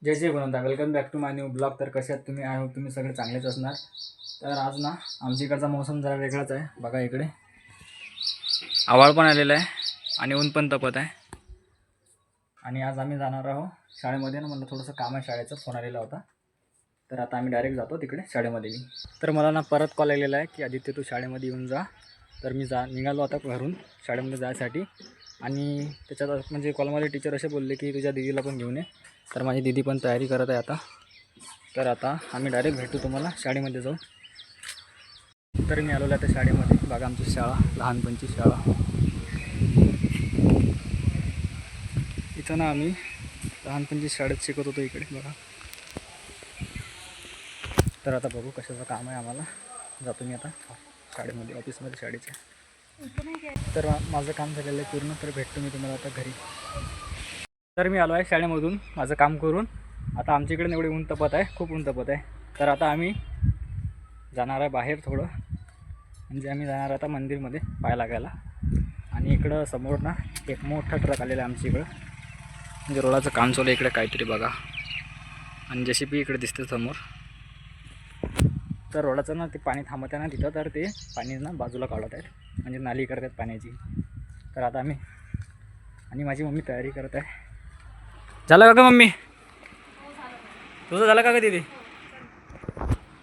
जय जय बनवता welcome back to my new blog. तर कशात तुम्ही आहे तुम्ही सगळे चांगलेच असणार. तर आज ना आमच्या इकडचा मौसम जरा वेगळाच आहे. बघा इकडे आवाळ पण आलेला आहे आणि ऊन पण तपत आहे. आणि आज आम्ही जाणार आहोत शाळेमध्ये ना. मला थोडंसं काम आहे शाळेचं, फोन आलेला होता. तर आता आम्ही डायरेक्ट जातो तिकडे शाळेमध्ये. तर मला ना परत कॉल आलेला आहे की आदित्य तू शाळेमध्ये येऊन जा. तर मी निघालो आता घरून शाळेमध्ये जायसाठी. आणि त्याच्यात म्हणजे कॉलमध्ये टीचर असे बोलले की तुझ्या दीदीला पण घेऊन ये. तर माझी दीदी पण तयारी करत आहे आता. तर आता आम्ही डायरेक्ट भेटू तुम्हाला शाळेमध्ये जाऊ. तर मी आलेलो आता शाळेमध्ये. बघा आमची शाळा, लहानपणची शाळा. इथं ना आम्ही लहानपणची शाळेत शिकत होतो इकडे बघा. तर आता बघू कशाचं काम आहे आम्हाला. जातो मी आता शाळेमध्ये, ऑफिसमध्ये शाळेच्या. तर माझं काम झालेलं आहे पूर्ण. तर भेटतो मी तुम्हाला आता घरी. तर मी आलो आहे शाळेमधून माझं काम करून. आता आमच्या इकडे एवढे ऊन तपत आहे, खूप ऊन तपत आहे. तर आता आम्ही जाणार आहे बाहेर थोडं. म्हणजे आम्ही जाणार आता मंदिरमध्ये पाय लागायला. आणि इकडं समोर ना एक मोठा ट्रक आलेला आहे आमच्या इकडं. म्हणजे रोडाचं काम चालू आहे इकडे काहीतरी बघा. आणि JCB इकडे दिसते समोर. तर रोडाचं ना ते पाणी थांबत आहे ना तिथं. तर ते पाणी ना बाजूला काढत आहेत, म्हणजे नाली करत आहेत पाण्याची. तर आता आम्ही आणि माझी मम्मी तयारी करत आहे. झालं का मम्मी? तुझं झालं का दीदी?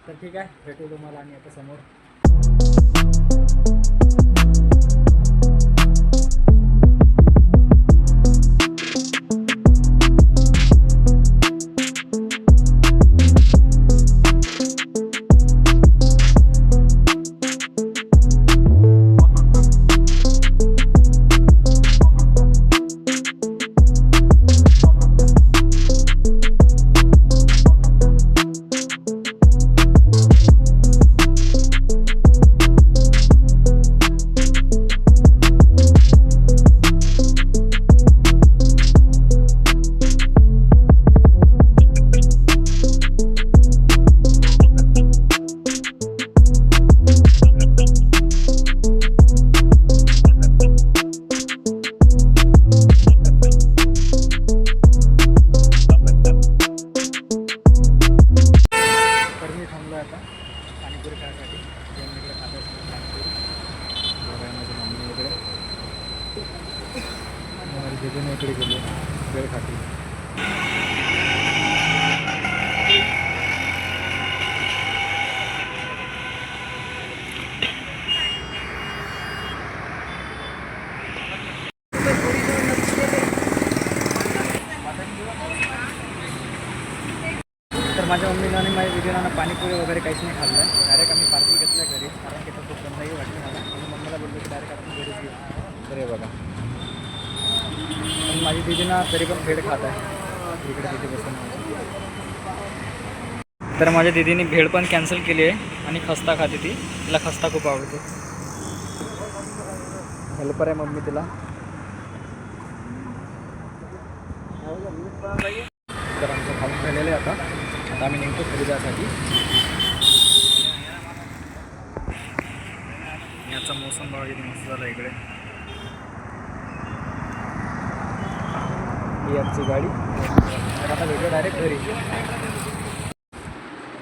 तर ठीक आहे, भेटू तुम्हाला आणि आता समोर. पाणीपुरी खाण्यासाठी इकडे खात असतो पाणीपुरी. बघा माझी मम्मी इकडे, माझी दीदीने इकडे गेले वेळ खाती. तर माझ्या मम्मीनं आणि माझ्या दीदीनं पाणीपुरी वगैरे काहीच नाही खाल्लं आहे. डायरेक्ट आम्ही पार्सल घेतलं घरी, कारण की तो खूप बंदही वाटली मला. आणि मम्मीला बोललो की डायरेक्ट आपण घरीच घेऊ. तर हे बघा. पण माझी दीदीनं तरी पण भेळ खात आहे इकडे तिथे बसून. तर माझ्या दीदीने भेळ पण कॅन्सल केली आहे आणि खस्ता खाते ती. तिला खस्ता खूप आवडतो. हेल्पर आहे मम्मी तिला. तर आमचं खाऊन झालेलं आहे आता. आता आम्ही निघतो घरी जाण्यासाठी. याचा मोसम बघा किती मस्त झाला इकडे. ही आमची गाडी. तर आता भेटू डायरेक्ट घरी.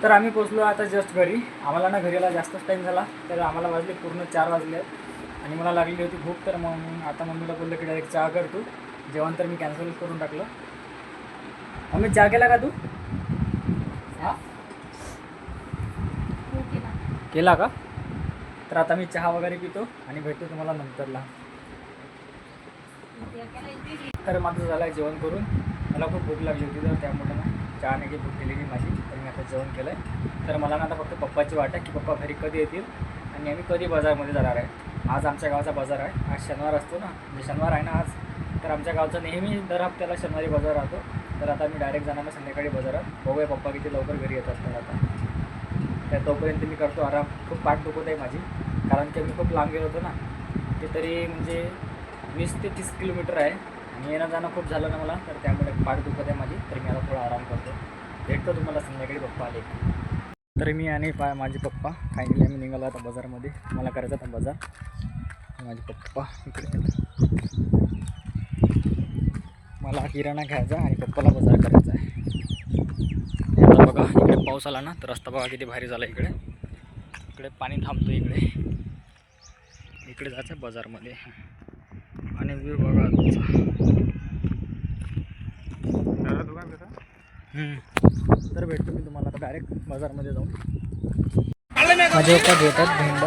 तर आम्ही पोचलो आता जस्ट घरी. आम्हाला ना घरीला जास्तच टाईम झाला. तर आम्हाला वाजले पूर्ण 4 वाजले आहेत. आणि मला लागली होती भूक. तर मग आता मम्मीला बोललं की डायरेक्ट चहा कर तू. जेवण तर मी कॅन्सल करून टाकलं. मम्मी चहा केला का तू? हां केला का? तर आता मी चहा वगैरे पितो आणि भेटतो तुम्हाला नंतरला. तर माझं झालं आहे जेवण करून. मला खूप भूक लागली होती, तर त्यामुळे ना चहाने की भूक केलेली माझी. तर मी आता जेवण केलं आहे. तर मला ना आता फक्त पप्पाची वाट आहे की पप्पा घरी कधी येतील आणि आम्ही कधी बाजारमध्ये जाणार आहे. आज आमच्या गावचा बाजार आहे. आज शनिवार असतो ना, म्हणजे शनिवार आहे ना आज. तर आमच्या गावचा नेहमी दर हप्त्याला शनिवारी बाजार राहतो. तर आता मी डायरेक्ट जाणार संध्याकाळी बाजारात. बघूया पप्पा किती लवकर घरी येत असतात आता. तर तोपर्यंत मी करतो आराम. खूप पाठ दुखत आहे माझी, कारण की मी खूप लांब गेलो होतो ना. ते तरी म्हणजे 20 ते 30 किलोमीटर आहे. आणि येणं जाणं खूप झालं ना मला. तर त्यामुळे पाठ दुखत आहे माझी. तर मी आता थोडा आराम करतो. भेटतो तुम्हाला संध्याकाळी पप्पा आले. तर मी आणि माझे पप्पा फायनली आम्ही निघालो आता बाजारमध्ये. मला करायचा होता बाजार. माझे पप्पा इकडे. मला किराणा घ्यायचा आणि पप्पाला बाजार करायचा आहे. पाऊस आला ना तर रस्ता बघा किती भारी झाला. इकडे इकडे पाणी थांबतो. इकडे जायचं बाजारमध्ये आणि व्ह्यू बघा. तर भेटतो मी तुम्हाला आता डायरेक्ट बाजारमध्ये जाऊन. माझे पप्पा घेतात भेंड.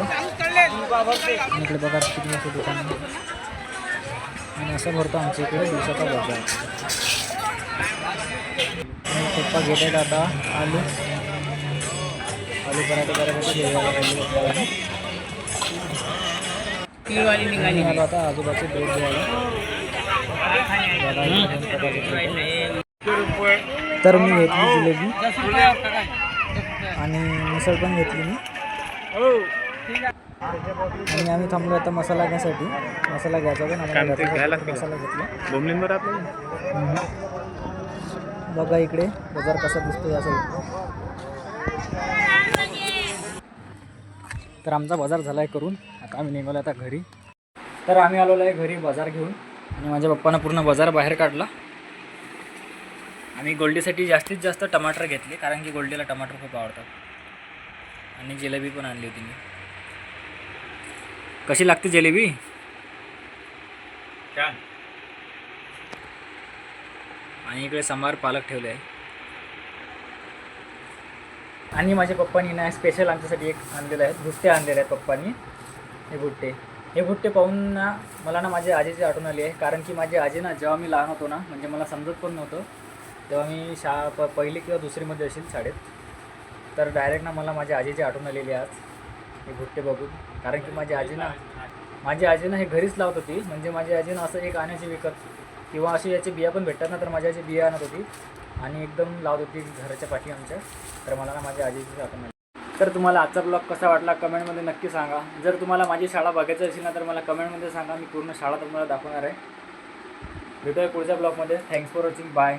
इकडे बघा किती मोठं दुकान आहे आणि असं भरतो आमच्या इकडे दिवसाचा बाजार. पप्पा घेत आहेत आता आलू पराठे करायसाठी आलो आता आजोबाचे ब्रेड घ्यायला. तर मी घेतली जिलेबी आणि मिसळ पण घेतली मी. आणि आम्ही थांबलो आता मसाला घ्यायसाठी. मसाला घ्यायचा होता मसाला घेतला. बघा इकडे बाजार कसा दिसतो या साईड. तर आमचा बाजार झाला आहे करून. आता आम्ही निघालो आता घरी. तर आम्ही आलेलो आहे घरी बाजार घेऊन आणि माझ्या पप्पानं पूर्ण बाजार बाहेर काढला. आम्ही गोल्डीसाठी जास्तीत जास्त टमाटर घेतले कारण की गोल्डीला टमाटर खूप आवडतात. आणि जिलेबी पण आणली होती मी. कशी लागते जिलेबी? छान. आणि इकडे सांबार पालक ठेवले आहे. आणि माझ्या पप्पांनी ना स्पेशल आमच्यासाठी एक आणलेलं आहे. भुट्टे आणलेले आहेत पप्पांनी. हे भुट्टे पाहून ना मला ना माझ्या आजीची आठवण आली आहे. कारण की माझी आजी ना जेव्हा मी लहान होतो ना म्हणजे मला समजत पण नव्हतं तेव्हा मी पहिली किंवा दुसरीमध्ये असेल शाळेत. तर डायरेक्ट ना मला माझ्या आजीची आठवण आलेली आज हे भुट्टे बघून. कारण की माझी आजी ना हे घरीच लावत होती. म्हणजे माझी आजी ना असं एक आणायची विकत किंवा अशी याचे बिया पण भेटतात ना तर माझी आजी बिया आणत होती आणि एकदम लावत होती घराच्या पाठी आमच्या. तर मला ना माझ्या आजीची आठवण आली. तर तुम्हाला आजचा ब्लॉग कसा वाटला कमेंटमध्ये नक्की सांगा. जर तुम्हाला माझी शाळा बघायची असेल ना तर मला कमेंटमध्ये सांगा. मी पूर्ण शाळा तुम्हाला दाखवणार आहे. भेटूया पुढच्या ब्लॉगमध्ये. Thanks for watching. बाय.